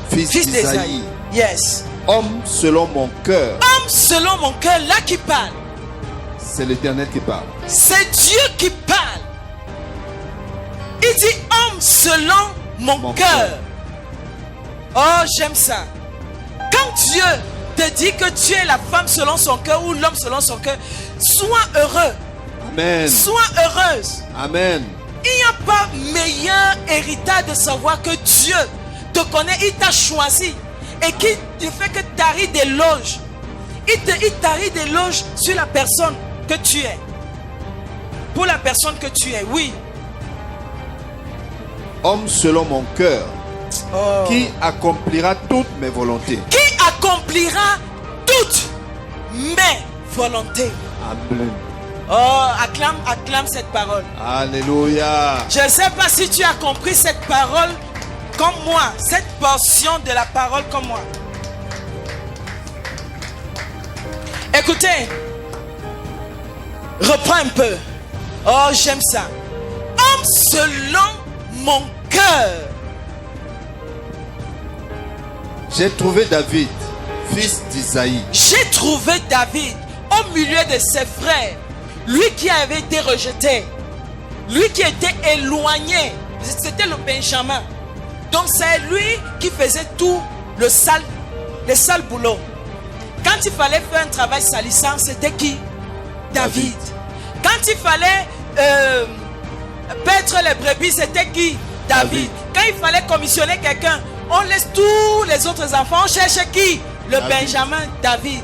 fils Fils d'Isaïe, d'Ésaïe. Yes. homme selon mon cœur. Homme selon mon cœur, là qui parle. C'est l'Éternel qui parle. C'est Dieu qui parle. Il dit homme selon mon cœur. Oh, j'aime ça. Quand Dieu te dit que tu es la femme selon son cœur ou l'homme selon son cœur, sois heureux. Amen. Sois heureuse. Amen. Il n'y a pas meilleur héritage de savoir que Dieu te connaît, il t'a choisi et qu'il te fait que tu arrives des loges. Il t'arrive des loges sur la personne que tu es. Pour la personne que tu es, oui. Homme selon mon cœur, Oh. qui accomplira toutes mes volontés. Qui accomplira toutes mes volontés. Amen. Oh, acclame cette parole. Alléluia. Je ne sais pas si tu as compris cette parole comme moi, cette portion de la parole comme moi. Écoutez, reprends un peu. Oh, j'aime ça. Homme selon mon cœur. J'ai trouvé David, fils d'Isaïe. J'ai trouvé David au milieu de ses frères. Lui qui avait été rejeté. Lui qui était éloigné. C'était le Benjamin. Donc c'est lui qui faisait tout le sale boulot. Quand il fallait faire un travail salissant, c'était qui? David. Quand il fallait paître les brebis, c'était qui? David. Quand il fallait commissionner quelqu'un, on laisse tous les autres enfants, on cherche qui? Le Benjamin, David.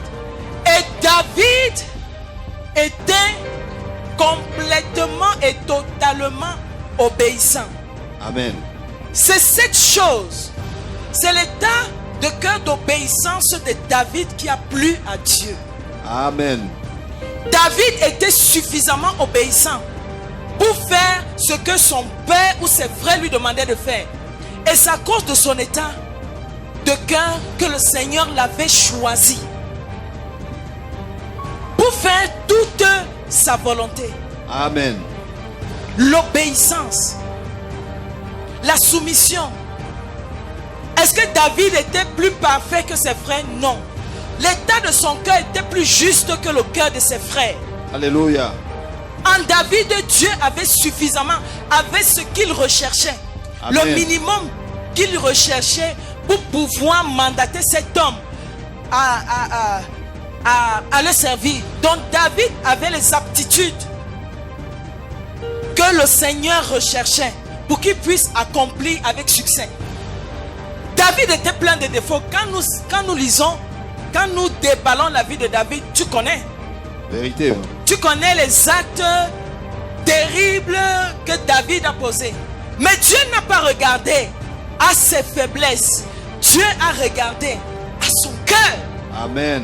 Et David était complètement et totalement obéissant. Amen. C'est cette chose, c'est l'état de cœur d'obéissance de David qui a plu à Dieu. Amen. David était suffisamment obéissant pour faire ce que son père ou ses frères lui demandaient de faire. Et c'est à cause de son état de cœur que le Seigneur l'avait choisi pour faire toute sa volonté. Amen. L'obéissance, la soumission. Est-ce que David était plus parfait que ses frères? Non. L'état de son cœur était plus juste que le cœur de ses frères. Alléluia. En David, Dieu avait suffisamment, avait ce qu'il recherchait. Amen. Le minimum qu'il recherchait pour pouvoir mandater cet homme à le servir. Donc David avait les aptitudes que le Seigneur recherchait pour qu'il puisse accomplir avec succès. David était plein de défauts. Quand nous lisons, quand nous déballons la vie de David, tu connais. Vérité. Tu connais les actes terribles que David a posés. Mais Dieu n'a pas regardé à ses faiblesses. Dieu a regardé à son cœur. Amen.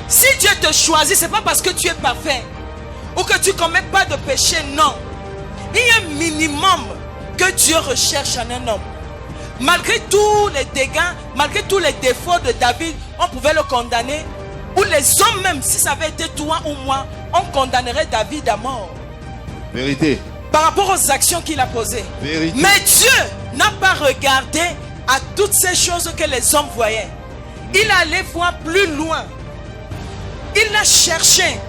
Si Dieu te choisit, ce n'est pas parce que tu es parfait ou que tu ne commets pas de péché, non. Il y a un minimum que Dieu recherche en un homme. Malgré tous les dégâts, malgré tous les défauts de David, on pouvait le condamner. Ou les hommes même, si ça avait été toi ou moi, on condamnerait David à mort. Vérité. Par rapport aux actions qu'il a posées. Vérité. Mais Dieu n'a pas regardé à toutes ces choses que les hommes voyaient. Il allait voir plus loin. Il l'a cherché.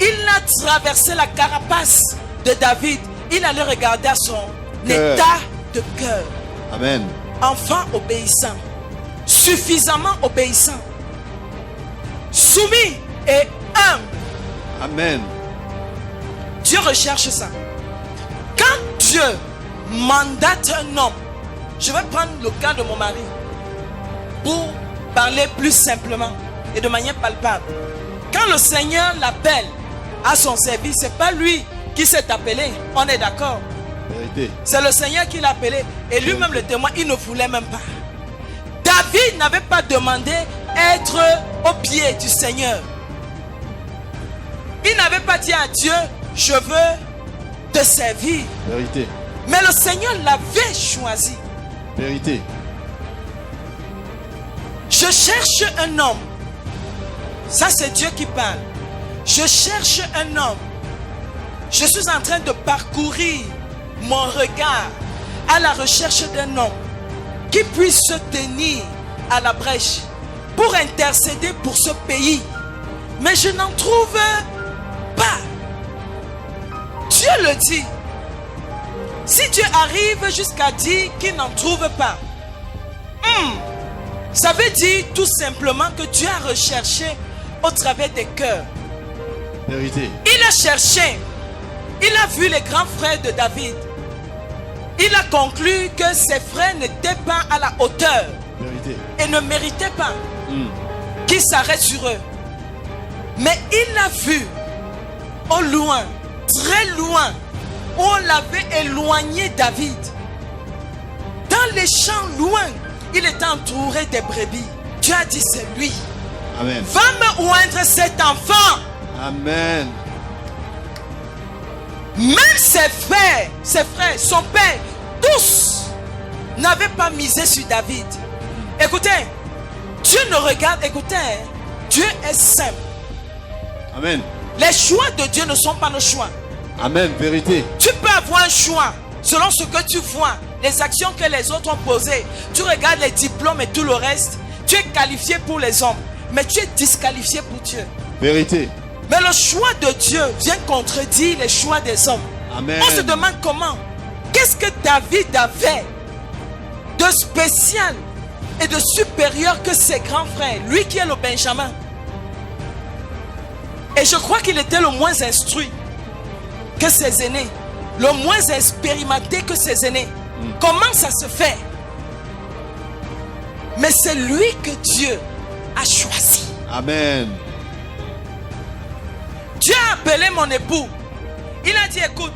Il a traversé la carapace de David. Il allait regarder à son état de cœur. Amen. Enfant obéissant. Suffisamment obéissant. Soumis et humble. Amen. Dieu recherche ça. Quand Dieu mandate un homme, je vais prendre le cas de mon mari pour parler plus simplement et de manière palpable. Quand le Seigneur l'appelle à son service, ce n'est pas lui qui s'est appelé, on est d'accord. Vérité. C'est le Seigneur qui l'a appelé et lui-même le témoin, il ne voulait même pas. David n'avait pas demandé être au pied du Seigneur. Il n'avait pas dit à Dieu, je veux te servir. Vérité. Mais le Seigneur l'avait choisi. Vérité. Je cherche un homme. Ça, c'est Dieu qui parle. Je cherche un homme. Je suis en train de parcourir mon regard à la recherche d'un homme qui puisse se tenir à la brèche pour intercéder pour ce pays. Mais je n'en trouve pas. Dieu le dit. Si Dieu arrive jusqu'à dire qu'il n'en trouve pas, ça veut dire tout simplement que Dieu a recherché au travers des cœurs. Vérité. Il a cherché. Il a vu les grands frères de David. Il a conclu que ses frères n'étaient pas à la hauteur. Vérité. Et ne méritaient pas qu'il s'arrête sur eux. Mais il a vu au loin, très loin, où on l'avait éloigné David. Dans les champs loin, il était entouré des brebis. Dieu a dit, c'est lui. Amen. Va me oindre cet enfant. Amen. Même ses frères, son père, tous n'avaient pas misé sur David. Écoutez, Dieu ne regarde, écoutez, Dieu est simple. Amen. Les choix de Dieu ne sont pas nos choix. Amen. Vérité. Tu peux avoir un choix selon ce que tu vois, les actions que les autres ont posées. Tu regardes les diplômes et tout le reste. Tu es qualifié pour les hommes, mais tu es disqualifié pour Dieu. Vérité. Mais le choix de Dieu vient contredire les choix des hommes. Amen. On se demande comment. Qu'est-ce que David avait de spécial et de supérieur que ses grands frères. Lui qui est le Benjamin. Et je crois qu'il était le moins instruit que ses aînés. Le moins expérimenté que ses aînés. Comment ça se fait? Mais c'est lui que Dieu a choisi. Amen. Dieu a appelé mon époux. Il a dit, écoute,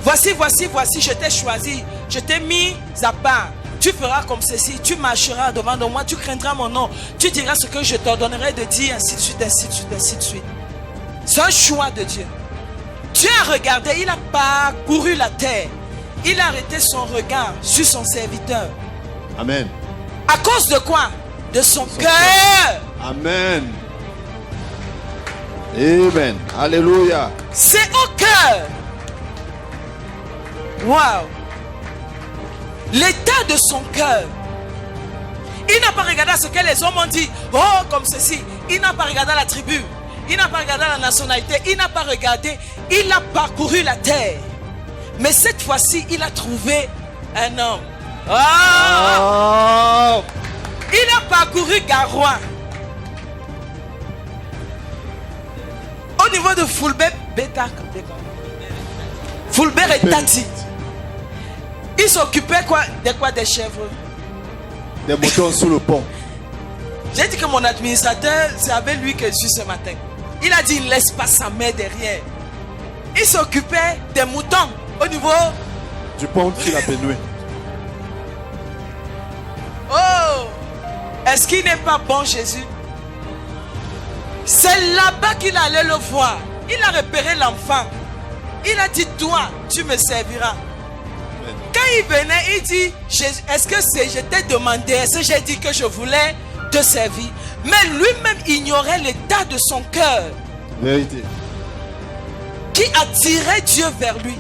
voici, je t'ai choisi. Je t'ai mis à part. Tu feras comme ceci, tu marcheras devant de moi, tu craindras mon nom. Tu diras ce que je t'ordonnerai de dire, ainsi de suite, ainsi de suite, ainsi de suite. C'est un choix de Dieu. Dieu a regardé, il a parcouru la terre. Il a arrêté son regard sur son serviteur. Amen. À cause de quoi? De son cœur. Amen. Amen. Alléluia. C'est au cœur. Waouh. L'état de son cœur. Il n'a pas regardé ce que les hommes ont dit. Oh, comme ceci. Il n'a pas regardé la tribu. Il n'a pas regardé la nationalité. Il n'a pas regardé. Il a parcouru la terre. Mais cette fois-ci, il a trouvé un homme. Oh! Il a parcouru Garoua. Au niveau de Fulbert, Fulbert et Tati. Il s'occupait quoi? Des chèvres. Des moutons sous le pont. J'ai dit que mon administrateur, c'est avec lui que je suis ce matin. Il a dit, il ne laisse pas sa main derrière. Il s'occupait des moutons au niveau du pont qu'il a bénoué. Oh! Est-ce qu'il n'est pas bon, Jésus? C'est là-bas qu'il allait le voir. Il a repéré l'enfant. Il a dit, toi, tu me serviras. Amen. Quand il venait, il dit, est-ce que je t'ai demandé, est-ce que j'ai dit que je voulais te servir? Mais lui-même ignorait l'état de son cœur. Vérité. Qui attirait Dieu vers lui.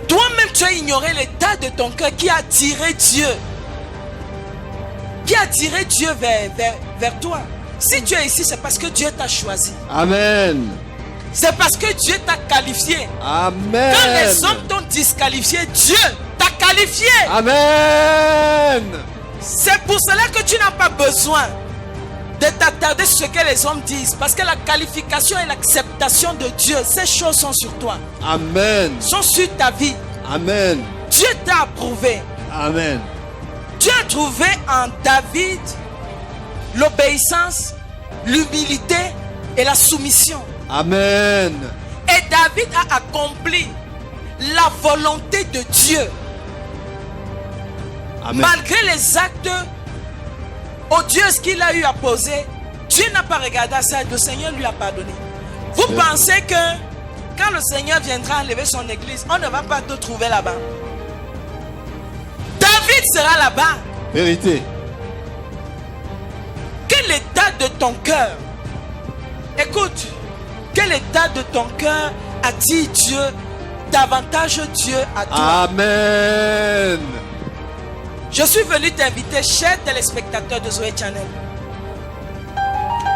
Toi-même, tu as ignoré l'état de ton cœur qui a attiré Dieu. Qui a attiré Dieu vers toi. Si tu es ici, c'est parce que Dieu t'a choisi. Amen. C'est parce que Dieu t'a qualifié. Amen. Quand les hommes t'ont disqualifié, Dieu t'a qualifié. Amen. C'est pour cela que tu n'as pas besoin de t'attarder sur ce que les hommes disent. Parce que la qualification et l'acceptation de Dieu, ces choses sont sur toi. Amen. Sont sur ta vie. Amen. Dieu t'a approuvé. Amen. Dieu a trouvé en David l'obéissance, l'humilité et la soumission. Amen. Et David a accompli la volonté de Dieu. Amen. Malgré les actes odieux qu'il a eu à poser, Dieu n'a pas regardé à ça. Le Seigneur lui a pardonné. Vous pensez que quand le Seigneur viendra enlever son église, on ne va pas te trouver là-bas? David sera là-bas. Vérité. Quel état de ton cœur? Écoute, quel état de ton cœur attire Dieu, davantage Dieu à toi? Amen. Je suis venu t'inviter, chers téléspectateurs de Zoé Channel,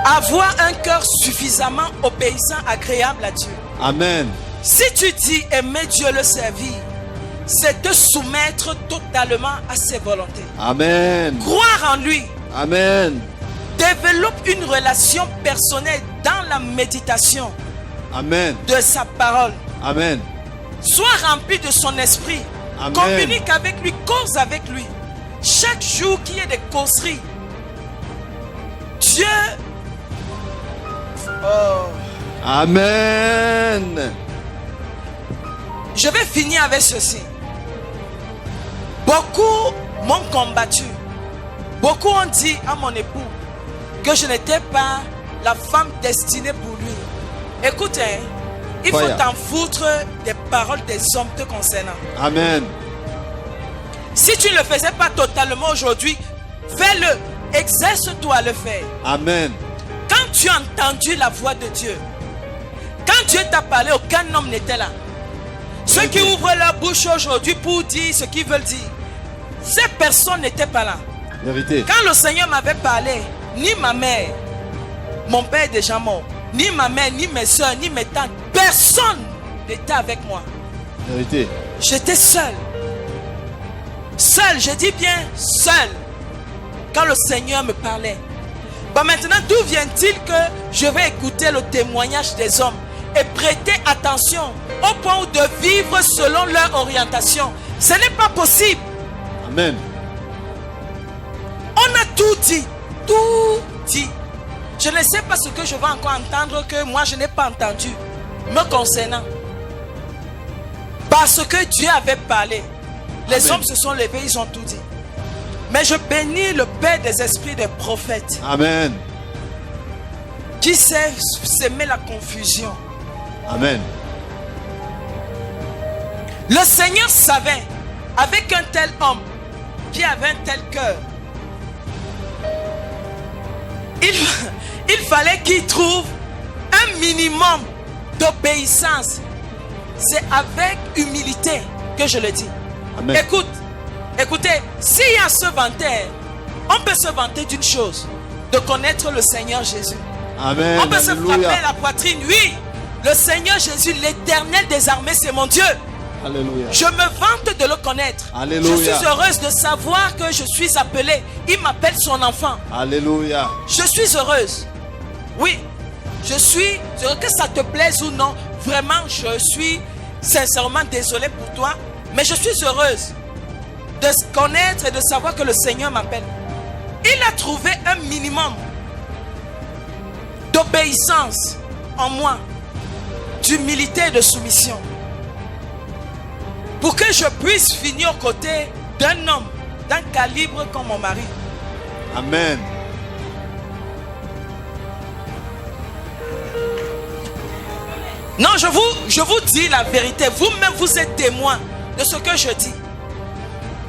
à avoir un cœur suffisamment obéissant, agréable à Dieu. Amen. Si tu dis aimer Dieu, le servir, c'est te soumettre totalement à ses volontés. Amen. Croire en lui. Amen. Développe une relation personnelle dans la méditation. Amen. De sa parole. Amen. Sois rempli de son esprit. Amen. Communique avec lui, cause avec lui. Chaque jour qu'il y ait des causeries, Dieu. Oh. Amen. Je vais finir avec ceci. Beaucoup m'ont combattu. Beaucoup ont dit à mon époux que je n'étais pas la femme destinée pour lui. Écoute, il faut t'en foutre des paroles des hommes te concernant. Amen. Si tu ne le faisais pas totalement aujourd'hui, fais-le. Exerce-toi à le faire. Amen. Quand tu as entendu la voix de Dieu, quand Dieu t'a parlé, aucun homme n'était là. Ceux qui ouvrent leur bouche aujourd'hui pour dire ce qu'ils veulent dire, ces personnes n'étaient pas là. Vérité. Quand le Seigneur m'avait parlé, ni ma mère, mon père est déjà mort, ni ma mère, ni mes soeurs, ni mes tantes, personne n'était avec moi. Vérité. J'étais seul. Seul, je dis bien seul. Quand le Seigneur me parlait. Bon, maintenant, d'où vient-il que je vais écouter le témoignage des hommes et prêter attention au point de vivre selon leur orientation? Ce n'est pas possible. Amen. On a tout dit. Tout dit. Je ne sais pas ce que je vais encore entendre que moi je n'ai pas entendu me concernant. Parce que Dieu avait parlé. Les Amen. hommes se sont levés, ils ont tout dit. Mais je bénis le Père des esprits des prophètes. Amen. Qui sait s'aimer la confusion. Amen. Le Seigneur savait, avec un tel homme qui avait un tel cœur, il fallait qu'il trouve un minimum d'obéissance. C'est avec humilité que je le dis. Amen. Écoutez, s'il y a se vanter, on peut se vanter d'une chose, de connaître le Seigneur Jésus. Amen. On peut se Alléluia. frapper la poitrine, oui. Le Seigneur Jésus, l'Éternel des armées, c'est mon Dieu. Alléluia. Je me vante de le connaître. Alléluia. Je suis heureuse de savoir que je suis appelée. Il m'appelle son enfant. Alléluia. Je suis heureuse. Oui, je suis heureuse. Que ça te plaise ou non, vraiment, je suis sincèrement désolée pour toi. Mais je suis heureuse de se connaître et de savoir que le Seigneur m'appelle. Il a trouvé un minimum d'obéissance en moi, d'humilité et de soumission, pour que je puisse finir aux côtés d'un homme d'un calibre comme mon mari. Amen. Non, je vous dis la vérité. Vous-même, vous êtes témoin de ce que je dis.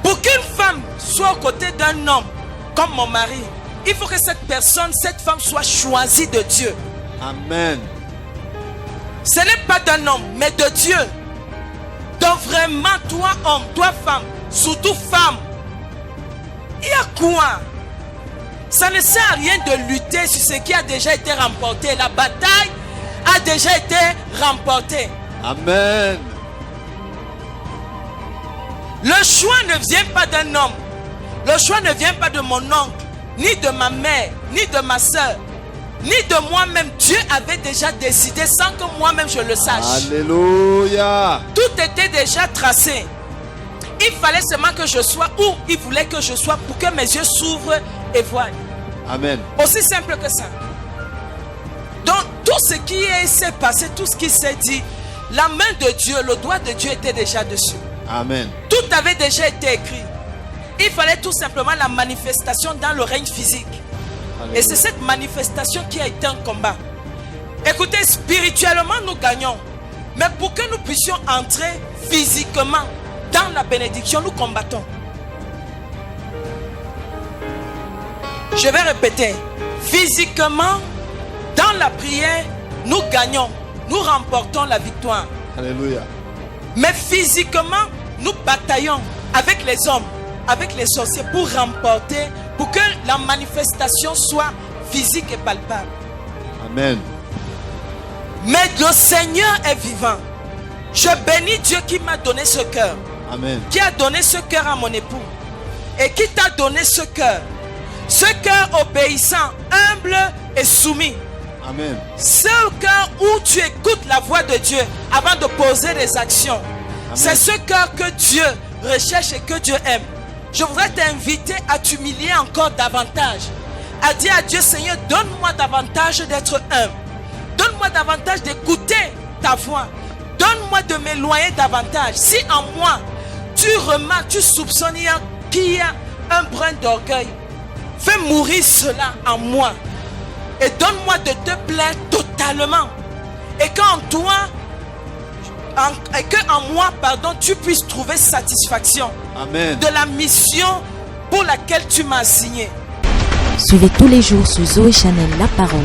Pour qu'une femme soit aux côtés d'un homme comme mon mari, il faut que cette femme soit choisie de Dieu. Amen. Ce n'est pas d'un homme, mais de Dieu. Donc vraiment, toi homme, toi femme, surtout femme, il y a quoi? Ça ne sert à rien de lutter sur ce qui a déjà été remporté. La bataille a déjà été remportée. Amen. Le choix ne vient pas d'un homme. Le choix ne vient pas de mon oncle, ni de ma mère, ni de ma soeur, ni de moi-même. Dieu avait déjà décidé sans que moi-même je le sache. Alléluia. Tout était déjà tracé. Il fallait seulement que je sois où il voulait que je sois pour que mes yeux s'ouvrent et voient. Amen. Aussi simple que ça. Donc tout ce qui s'est passé, tout ce qui s'est dit, la main de Dieu, le doigt de Dieu était déjà dessus. Amen. Tout avait déjà été écrit. Il fallait tout simplement la manifestation dans le règne physique. Alléluia. Et c'est cette manifestation qui a été un combat. Écoutez, spirituellement nous gagnons. Mais pour que nous puissions entrer physiquement dans la bénédiction, nous combattons. Je vais répéter. Physiquement, dans la prière, nous gagnons. Nous remportons la victoire. Alléluia. Mais physiquement, nous bataillons avec les hommes, avec les sorciers pour remporter, pour que la manifestation soit physique et palpable. Amen. Mais le Seigneur est vivant. Je bénis Dieu qui m'a donné ce cœur, Amen. qui a donné ce cœur à mon époux et qui t'a donné ce cœur obéissant, humble et soumis. Amen. C'est le cœur où tu écoutes la voix de Dieu avant de poser des actions. C'est ce cœur que Dieu recherche et que Dieu aime. Je voudrais t'inviter à t'humilier encore davantage, à dire à Dieu: Seigneur, donne-moi davantage d'être humble, donne-moi davantage d'écouter ta voix, donne-moi de m'éloigner davantage. Si en moi tu remarques, tu soupçonnes qu'il y a un brin d'orgueil, fais mourir cela en moi et donne-moi de te plaire totalement, et qu'en toi tu puisses trouver satisfaction. Amen. De la mission pour laquelle tu m'as assigné. Suivez tous les jours sur Zoé Channel La Parole.